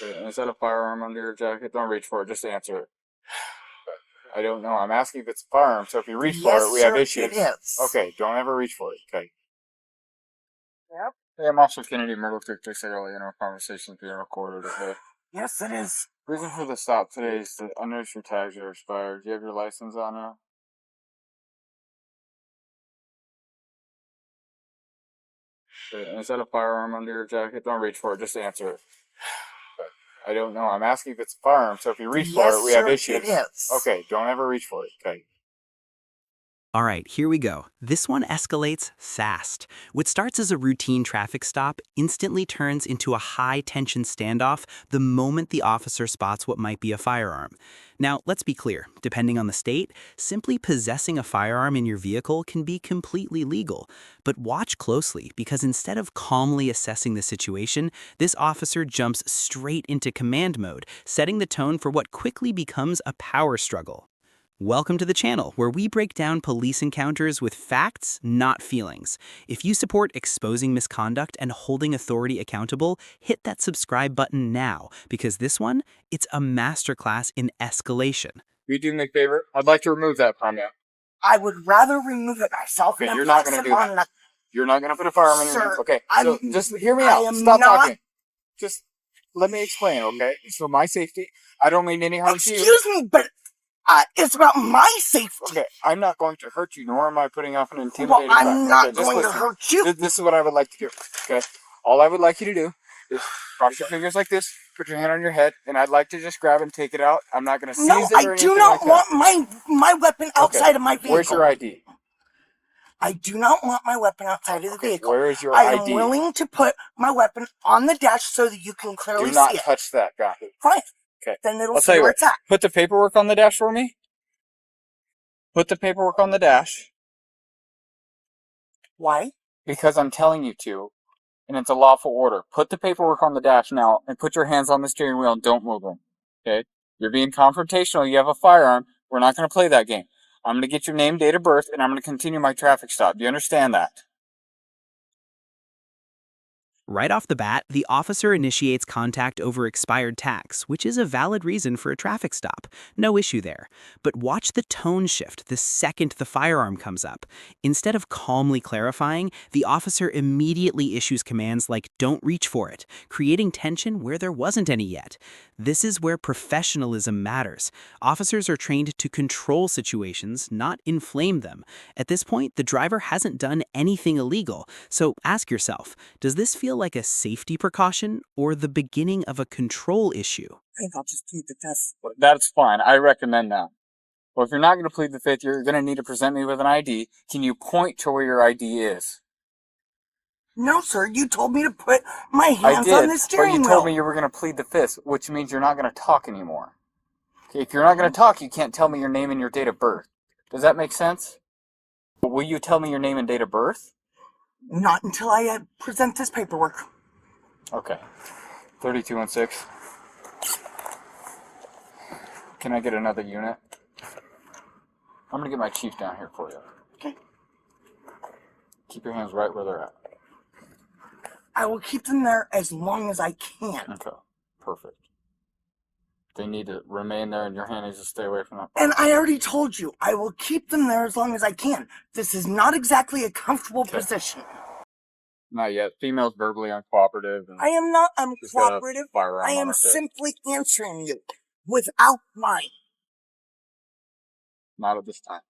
Is that a firearm under your jacket? Don't reach for it. Just answer it. I don't know. I'm asking if it's a firearm. So if you reach for it, we have issues. It is. Okay, don't ever reach for it. Okay. Yep. Hey, I'm Officer Kennedy, murder victim. Earlier in our conversation being recorded. Okay. Yes, it is. Reason for the stop today is that unregistered tags are expired. Do you have your license on now? Is that a firearm under your jacket? Don't reach for it. Just answer it. I don't know. I'm asking if it's a firearm. So if you reach for it, we have issues. It is. Okay, don't ever reach for it. Okay. All right, here we go. This one escalates fast. What starts as a routine traffic stop instantly turns into a high-tension standoff the moment the officer spots what might be a firearm. Now, let's be clear. Depending on the state, simply possessing a firearm in your vehicle can be completely legal. But watch closely, because instead of calmly assessing the situation, this officer jumps straight into command mode, setting the tone for what quickly becomes a power struggle. Welcome to the channel, where we break down police encounters with facts, not feelings. If you support exposing misconduct and holding authority accountable, hit that subscribe button now, because this one, it's a masterclass in escalation. You do me a favor? I'd like to remove that from you. I would rather remove it myself. Okay, you're not going to do that. You're not going to put a firearm in your hands. Okay, so just hear me out. Stop talking. Just let me explain, okay? It's for my safety. I don't mean any harm to you. Excuse me, but it's about my safety. Okay, I'm not going to hurt you, nor am I putting off an intimidating Well, I'm not going to hurt you. This is what I would like to do, okay? All I would like you to do is cross your fingers like this, put your hand on your head, and I'd like to just grab and take it out. I'm not going to seize it or anything. No, I do not want my weapon outside of my vehicle. Where's your ID? I do not want my weapon outside of the vehicle. Where is your ID? I am willing to put my weapon on the dash so that you can clearly see it. Do not touch that, got it. Fine. Okay. Then it'll see where it's at. Put the paperwork on the dash for me. Put the paperwork on the dash. Why? Because I'm telling you to, and it's a lawful order. Put the paperwork on the dash now, and put your hands on the steering wheel and don't move them. Okay? You're being confrontational. You have a firearm. We're not going to play that game. I'm going to get your name, date of birth, and I'm going to continue my traffic stop. Do you understand that? Right off the bat, the officer initiates contact over expired tags, which is a valid reason for a traffic stop. No issue there. But watch the tone shift the second the firearm comes up. Instead of calmly clarifying, the officer immediately issues commands like "don't reach for it," creating tension where there wasn't any yet. This is where professionalism matters. Officers are trained to control situations, not inflame them. At this point, the driver hasn't done anything illegal. So ask yourself, does this feel like a safety precaution or the beginning of a control issue? I think I'll just plead the fifth. That's fine. I recommend that. Well, if you're not going to plead the fifth, you're going to need to present me with an ID. Can you point to where your ID is? No, sir. You told me to put my hands on the steering wheel. But you told me you were going to plead the fifth, which means you're not going to talk anymore. Okay, if you're not going to talk, you can't tell me your name and your date of birth. Does that make sense? But will you tell me your name and date of birth? Not until I present this paperwork. Okay. 3216. Can I get another unit? I'm going to get my chief down here for you. Okay. Keep your hands right where they're at. I will keep them there as long as I can. Okay. Perfect. They need to remain there and your hand needs to stay away from them. And I already told you, I will keep them there as long as I can. This is not exactly a comfortable position. Not yet. Female's verbally uncooperative. I am not uncooperative. I am simply answering you without lying. Not at this time.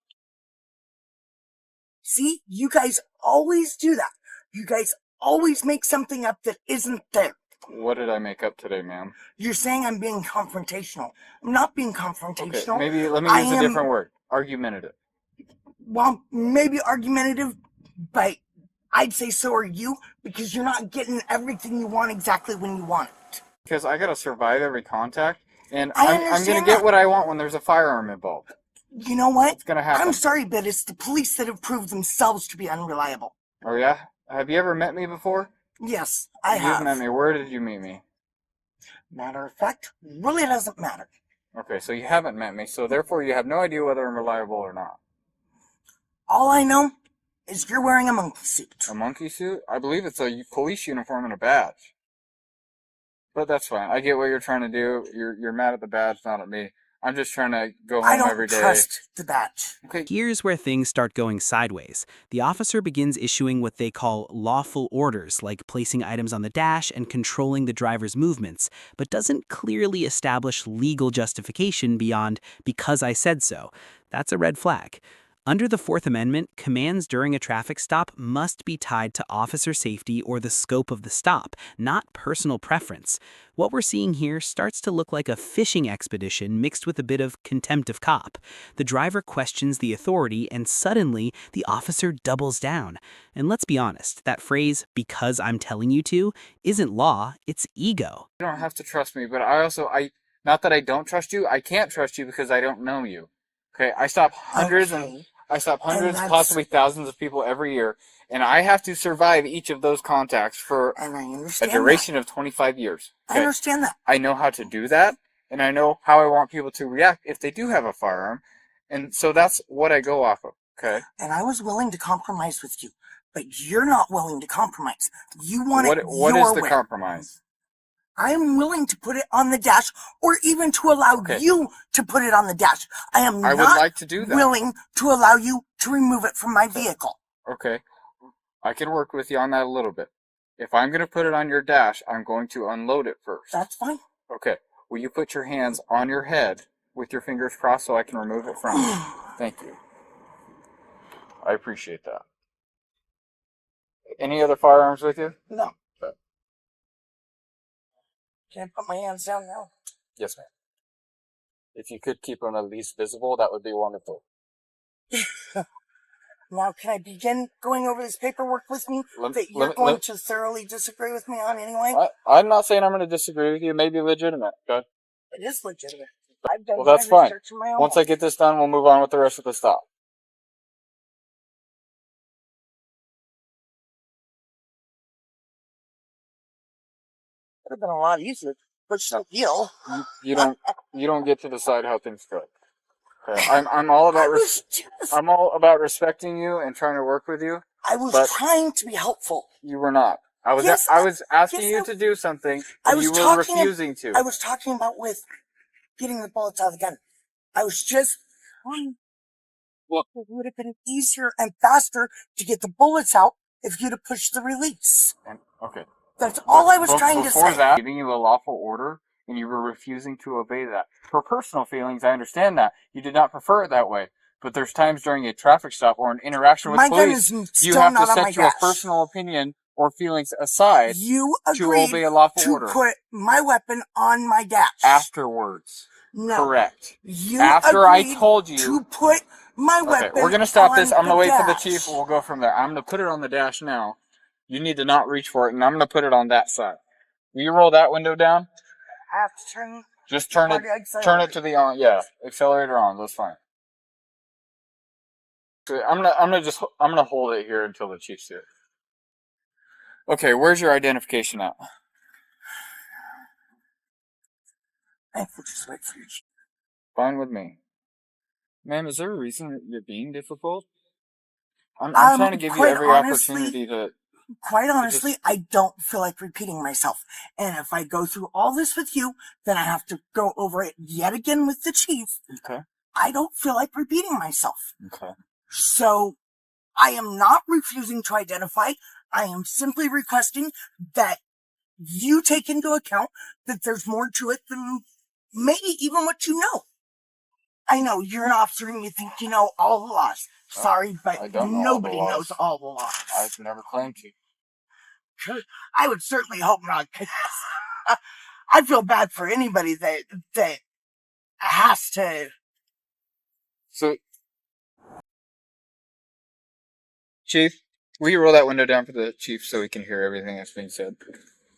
See, you guys always do that. You guys always make something up that isn't there. What did I make up today, ma'am? You're saying I'm being confrontational. I'm not being confrontational. Okay, maybe let me use a different word. Argumentative. Well, maybe argumentative, but I'd say so are you, because you're not getting everything you want exactly when you want it. Because I gotta survive every contact, and I'm gonna get what I want when there's a firearm involved. You know what? It's gonna happen. I'm sorry, but it's the police that have proved themselves to be unreliable. Oh yeah? Have you ever met me before? Yes, I have. You've met me. Where did you meet me? Matter of fact, really doesn't matter. Okay, so you haven't met me, so therefore you have no idea whether I'm reliable or not. All I know is you're wearing a monkey suit. A monkey suit? I believe it's a police uniform and a badge. But that's fine. I get what you're trying to do. You're mad at the badge, not at me. I'm just trying to go I home don't every day. trust the badge. Okay. Here's where things start going sideways. The officer begins issuing what they call lawful orders, like placing items on the dash and controlling the driver's movements, but doesn't clearly establish legal justification beyond "because I said so." That's a red flag. Under the Fourth Amendment, commands during a traffic stop must be tied to officer safety or the scope of the stop, not personal preference. What we're seeing here starts to look like a fishing expedition mixed with a bit of contempt of cop. The driver questions the authority, and suddenly the officer doubles down. And let's be honest, that phrase, "because I'm telling you to," isn't law, it's ego. You don't have to trust me, but not that I don't trust you, I can't trust you because I don't know you. Okay, I stop hundreds, possibly thousands of people every year, and I have to survive each of those contacts for a duration of 25 years. Okay? I understand that. I know how to do that, and I know how I want people to react if they do have a firearm, and so that's what I go off of. Okay. And I was willing to compromise with you, but you're not willing to compromise. You want it What your is the way. compromise? I am willing to put it on the dash, or even to allow you to put it on the dash. I would like to do that. Willing to allow you to remove it from my vehicle. Okay. I can work with you on that a little bit. If I'm going to put it on your dash, I'm going to unload it first. That's fine. Okay. Will you put your hands on your head with your fingers crossed so I can remove it from you? Thank you. I appreciate that. Any other firearms with you? No. Can I put my hands down now? Yes, ma'am. If you could keep them at least visible, that would be wonderful. Now, can I begin going over this paperwork with me that you're going to thoroughly disagree with me on anyway? I'm not saying I'm going to disagree with you. It may be legitimate. Okay? It is legitimate. I've done that's fine. research in my own Once I get this done, we'll move on with the rest of the stop. Would have been a lot easier, but still. You don't get to decide how things go. Okay. I'm all about respecting you and trying to work with you. I was trying to be helpful. You were not. I was asking you to do something, and you were refusing to. I was talking about with getting the bullets out of the gun. I was just it would have been easier and faster to get the bullets out if you'd have pushed the release. Okay. That's all I was trying to say. Before that, giving you a lawful order, and you were refusing to obey that. For personal feelings, I understand that. You did not prefer it that way. But there's times during a traffic stop or an interaction with police, you have to set your personal opinion or feelings aside to obey a lawful order. You agreed to put my weapon on my dash. Afterwards. No. Correct. You After I told you to put my weapon. Okay, we're going to stop this. I'm going to wait dash. for the chief. We'll go from there. I'm going to put it on the dash now. You need to not reach for it, and I'm going to put it on that side. Will you roll that window down? I have to turn. Just turn it to the on. Yeah, accelerator on. That's fine. So I'm gonna hold it here until the chief's here. Okay, where's your identification at? I will just wait for you. Fine with me. Ma'am, is there a reason that you're being difficult? I'm trying to give you every opportunity to... Quite honestly, I don't feel like repeating myself. And if I go through all this with you, then I have to go over it yet again with the chief. Okay. I don't feel like repeating myself. Okay. So, I am not refusing to identify. I am simply requesting that you take into account that there's more to it than maybe even what you know. I know you're an officer and you think you know all the laws. Sorry, but nobody knows all the laws. I've never claimed to. I would certainly hope not. I feel bad for anybody that has to. So, Chief, will you roll that window down for the chief so we can hear everything that's being said?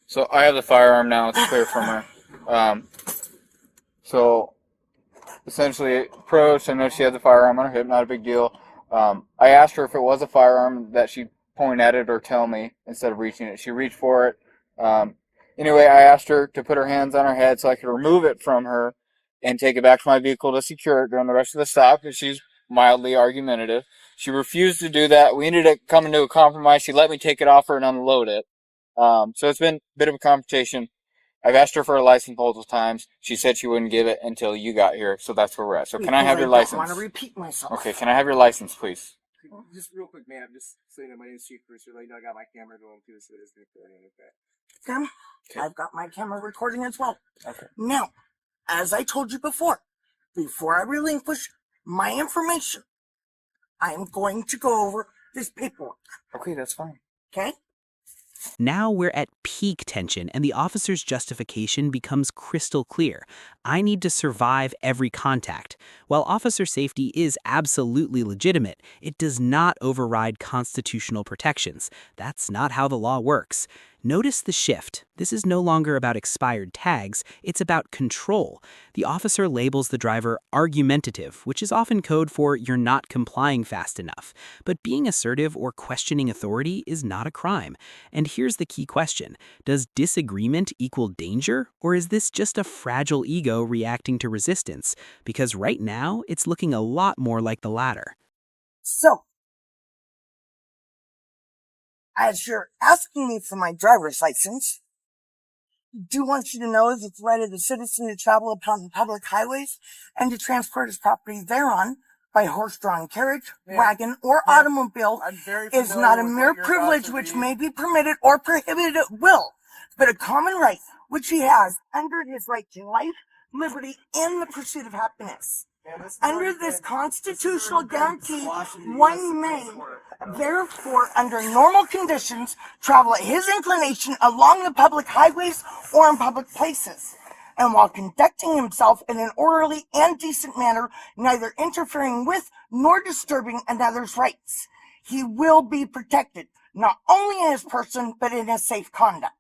So I have the firearm now. It's clear from her. So essentially, approached. I know she had the firearm on her hip. Not a big deal. I asked her if it was a firearm that she'd point at it or tell me instead of reaching it. She reached for it. Anyway, I asked her to put her hands on her head so I could remove it from her and take it back to my vehicle to secure it during the rest of the stop because she's mildly argumentative. She refused to do that. We ended up coming to a compromise. She let me take it off her and unload it. So it's been a bit of a confrontation. I've asked her for a license multiple times. She said she wouldn't give it until you got here, so that's where we're at. So can I have your license? I don't want to repeat myself. Okay, can I have your license, please? Just real quick, man. I'm just saying that my name's Chief Bruce. Like, I got my camera going too, so it is going to play like that. Tim, I've got my camera recording as well. Okay. Now, as I told you before I relinquish my information, I am going to go over this paperwork. Okay, that's fine. Okay? Now we're at peak tension, and the officer's justification becomes crystal clear. I need to survive every contact. While officer safety is absolutely legitimate, it does not override constitutional protections. That's not how the law works. Notice the shift. This is no longer about expired tags, it's about control. The officer labels the driver argumentative, which is often code for you're not complying fast enough. But being assertive or questioning authority is not a crime. And here's the key question. Does disagreement equal danger, or is this just a fragile ego reacting to resistance? Because right now, it's looking a lot more like the latter. So, as you're asking me for my driver's license, I do want you to know that the right of the citizen to travel upon the public highways and to transport his property thereon by horse-drawn carriage, wagon, or automobile is not a mere privilege which may be permitted or prohibited at will, but a common right which he has under his right to life, liberty, and the pursuit of happiness. Under this constitutional guarantee, one may, therefore, under normal conditions, travel at his inclination along the public highways or in public places, and while conducting himself in an orderly and decent manner, neither interfering with nor disturbing another's rights. He will be protected, not only in his person, but in his safe conduct.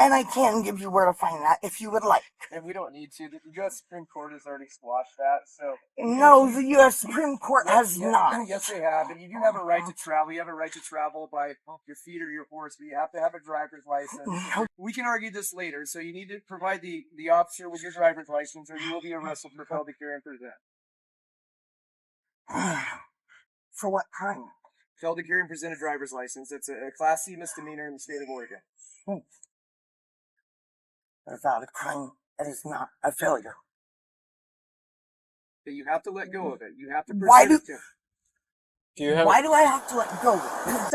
And I can give you where to find that if you would like. And we don't need to. The U.S. Supreme Court has already squashed that, so... No, the U.S. Supreme Court has not. Yes, they have. And you do have a right to travel. You have a right to travel by your feet or your horse, but you have to have a driver's license. We can argue this later, so you need to provide the officer with your driver's license, or you will be arrested for felony carry and present. For what crime? Failed to carry and present a driver's license. It's a Class C misdemeanor in the state of Oregon. Without a crime, it is not a failure. But you have to let go of it. You have to present Why do I have to let go of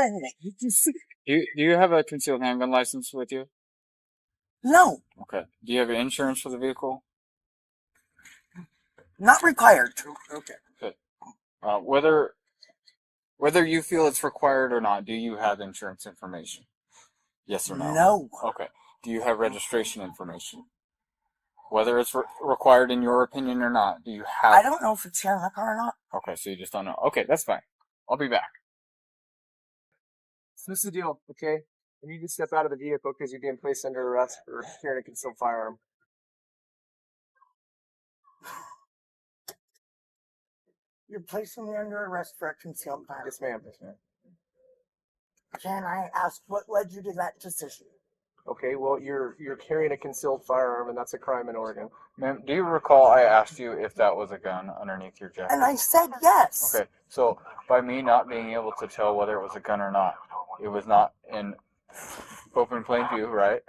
it? Do you have a concealed handgun license with you? No. Okay. Do you have insurance for the vehicle? Not required. Okay. Good. Whether you feel it's required or not, do you have insurance information? Yes or no? No. Okay. Do you have registration information? Whether it's required in your opinion or not, do you have... I don't know if it's here in the car or not. Okay, so you just don't know. Okay, that's fine. I'll be back. So this is the deal, okay? You need to step out of the vehicle because you're being placed under arrest for carrying a concealed firearm. You're placing me under arrest for a concealed firearm. Yes, ma'am. Yes, ma'am. Can I ask what led you to that decision? Okay, well, you're carrying a concealed firearm, and that's a crime in Oregon. Ma'am, do you recall I asked you if that was a gun underneath your jacket? And I said yes. Okay, so by me not being able to tell whether it was a gun or not, it was not in open plain view, right?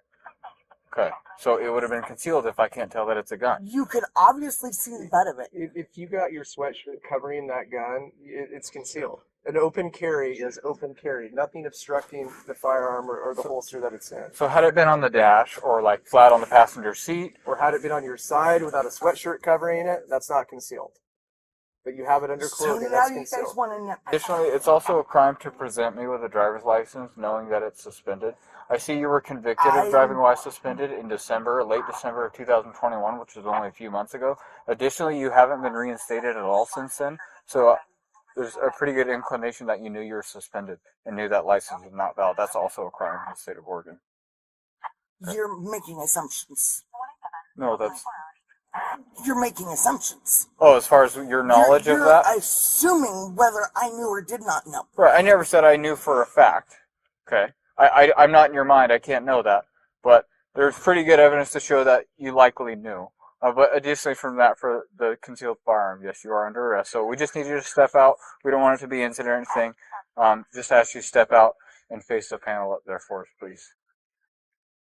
Okay, so it would have been concealed if I can't tell that it's a gun. You could obviously see the butt of it. If you got your sweatshirt covering that gun, it's concealed. An open carry is open carry. Nothing obstructing the firearm or the holster that it's in. So had it been on the dash or like flat on the passenger seat? Or had it been on your side without a sweatshirt covering it, that's not concealed. But you have it under clothing, that's concealed. So now you guys want to know. Additionally, it's also a crime to present me with a driver's license knowing that it's suspended. I see you were convicted of driving while suspended in late December of 2021, which was only a few months ago. Additionally, you haven't been reinstated at all since then. So there's a pretty good inclination that you knew you were suspended and knew that license was not valid. That's also a crime in the state of Oregon. You're making assumptions. No, that's... You're making assumptions. Oh, as far as your knowledge of that? You're assuming whether I knew or did not know. Right, I never said I knew for a fact. Okay? I'm not in your mind, I can't know that. But there's pretty good evidence to show that you likely knew. But additionally from that, for the concealed firearm, yes, you are under arrest. So we just need you to step out. We don't want it to be incident or anything. Just ask you to step out. and face the panel up there for us, please.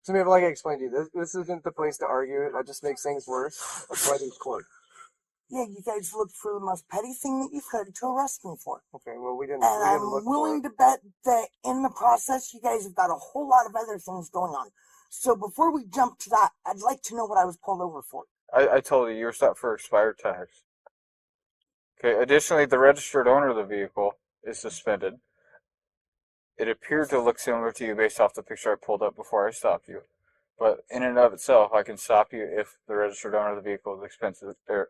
So, maybe like I explained to you, this isn't the place to argue it. That just makes things worse. That's why there's court. Yeah, you guys looked for the most petty thing that you could to arrest me for. Okay, well, we didn't. And We didn't I'm look willing for to bet that in the process, you guys have got a whole lot of other things going on. So before we jump to that, I'd like to know what I was pulled over for. I told you were stopped for expired tags. Okay, additionally, the registered owner of the vehicle is suspended. It appeared to look similar to you based off the picture I pulled up before I stopped you. But in and of itself, I can stop you if the registered owner of the vehicle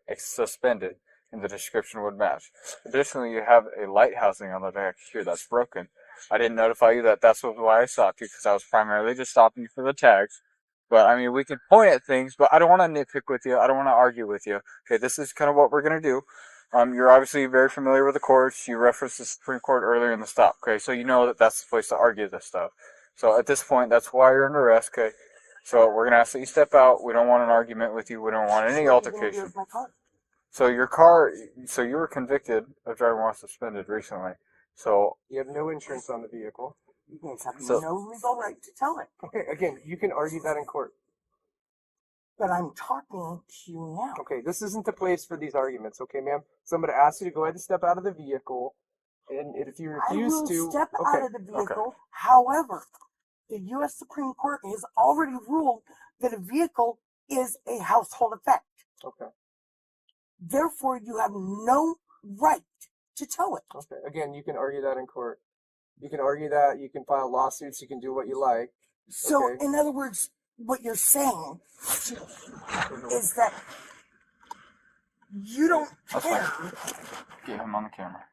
is suspended and the description would match. Additionally, you have a light housing on the back here that's broken. I didn't notify you that that's why I stopped you, because I was primarily just stopping you for the tags. But, I mean, we can point at things, but I don't want to nitpick with you. I don't want to argue with you. Okay, this is kind of what we're going to do. You're obviously very familiar with the courts. You referenced the Supreme Court earlier in the stop, okay? So you know that that's the place to argue this stuff. So at this point, that's why you're under arrest, okay? So we're going to ask that you step out. We don't want an argument with you. We don't want any altercation. So your car, so you were convicted of driving while suspended recently. So you have no insurance on the vehicle. You guys have no legal right to tell it. Okay, again, you can argue that in court. But I'm talking to you now. Okay, this isn't the place for these arguments, okay, ma'am? So I'm going to ask you to go ahead and step out of the vehicle. And if you refuse I will to... step out of the vehicle. However, the U.S. Supreme Court has already ruled that a vehicle is a household effect. Okay. Therefore, you have no right to tow it. Okay, again, you can argue that in court. You can argue that, you can file lawsuits, you can do what you like. So, in other words, what you're saying is that you don't care get him on the camera.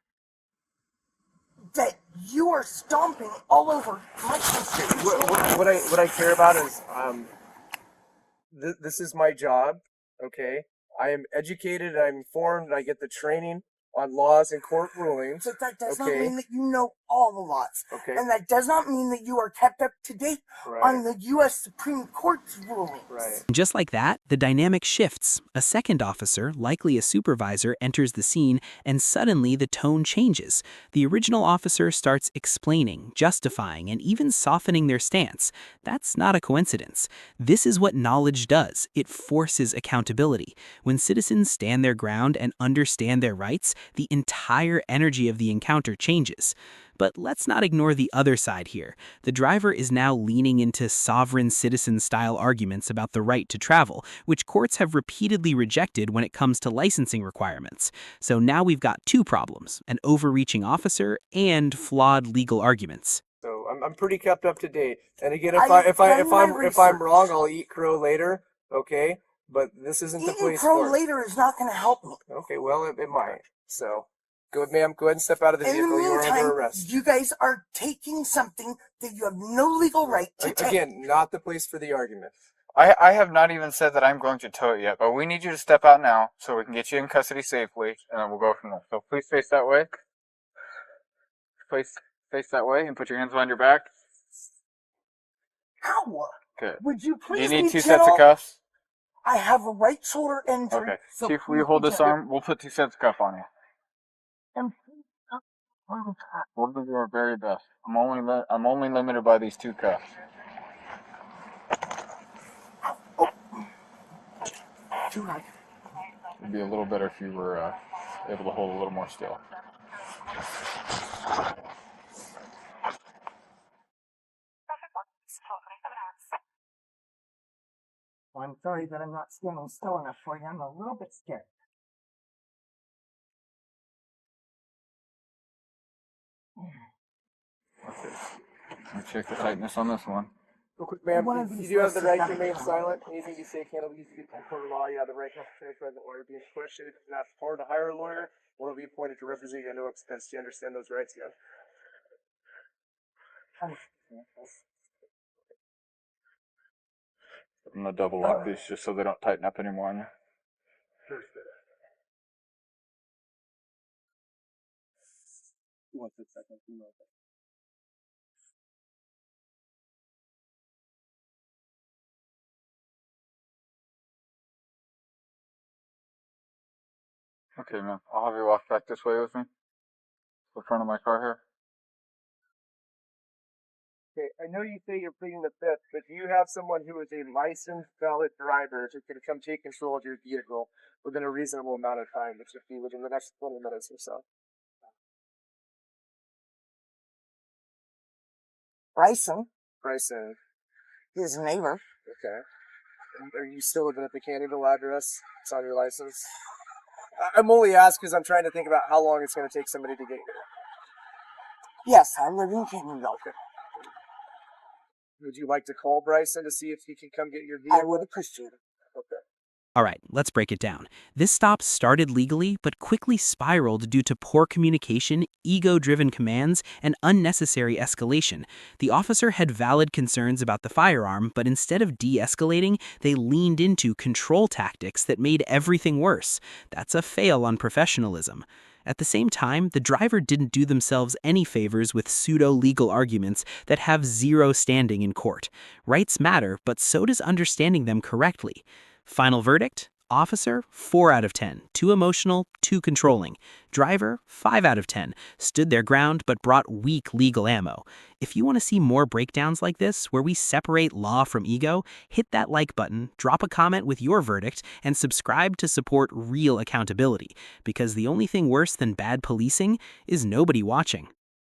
that you are stomping all over my country. What I care about is this is my job, okay? I am educated, I'm informed, I get the training on laws and court rulings. But that does not mean that you know all the laws. Okay. And that does not mean that you are kept up to date on the U.S. Supreme Court's rulings. Right. Just like that, the dynamic shifts. A second officer, likely a supervisor, enters the scene, and suddenly the tone changes. The original officer starts explaining, justifying, and even softening their stance. That's not a coincidence. This is what knowledge does. It forces accountability. When citizens stand their ground and understand their rights, the entire energy of the encounter changes. But let's not ignore the other side here. The driver is now leaning into sovereign citizen-style arguments about the right to travel, which courts have repeatedly rejected when it comes to licensing requirements. So now we've got two problems: an overreaching officer and flawed legal arguments. So I'm pretty kept up to date. And again, if I'm wrong, I'll eat crow later. Okay, but this isn't the place for it. Eating crow later is not going to help me. Okay, well it might. So, go ahead, ma'am. Go ahead and step out of the vehicle. You are under arrest. You guys are taking something that you have no legal right to take. Again, not the place for the argument. I have not even said that I'm going to tow it yet, but we need you to step out now so we can get you in custody safely, and then we'll go from there. So please face that way. Face that way and put your hands behind your back. Ow! Good. Would you please Do you need be 2 sets of cuffs? I have a right shoulder injury. Okay. So Chief, will you hold this arm? We'll put 2 sets of cuffs on you. We'll do our very best. I'm only limited by these 2 cuffs. Too high. It'd be a little better if you were able to hold a little more still. I'm sorry that I'm not standing still enough for you. I'm a little bit scared. Okay. Let me check the tightness on this one. Real quick, ma'am, you do have the right to remain silent. Anything you say can't be used to court of law. You have the right to say present lawyer being questioned. If not power to hire a lawyer, one will be appointed to represent you at no expense. Do you understand those rights, yeah? I'm going to double lock these just so they don't tighten up anymore on you. Okay, man. I'll have you walk back this way with me. The front of my car here. Okay, I know you say you're pleading the fifth, but do you have someone who is a licensed, valid driver who can come take control of your vehicle within a reasonable amount of time, which would be within the next 20 minutes or so? Bryson, Bryson. his neighbor. Okay. And are you still living at the Candyville address? It's on your license? I'm only asking because I'm trying to think about how long it's going to take somebody to get here. Yes, I live in Candyville. Would you like to call Bryson to see if he can come get your I vehicle? would appreciate it. Okay. All right, let's break it down. This stop started legally, but quickly spiraled due to poor communication, ego-driven commands, and unnecessary escalation. The officer had valid concerns about the firearm, but instead of de-escalating, they leaned into control tactics that made everything worse. That's a fail on professionalism. At the same time, the driver didn't do themselves any favors with pseudo-legal arguments that have zero standing in court. Rights matter, but so does understanding them correctly. Final verdict? Officer, 4 out of 10. Too emotional, too controlling. Driver, 5 out of 10. Stood their ground but brought weak legal ammo. If you want to see more breakdowns like this, where we separate law from ego, hit that like button, drop a comment with your verdict, and subscribe to support real accountability. Because the only thing worse than bad policing is nobody watching.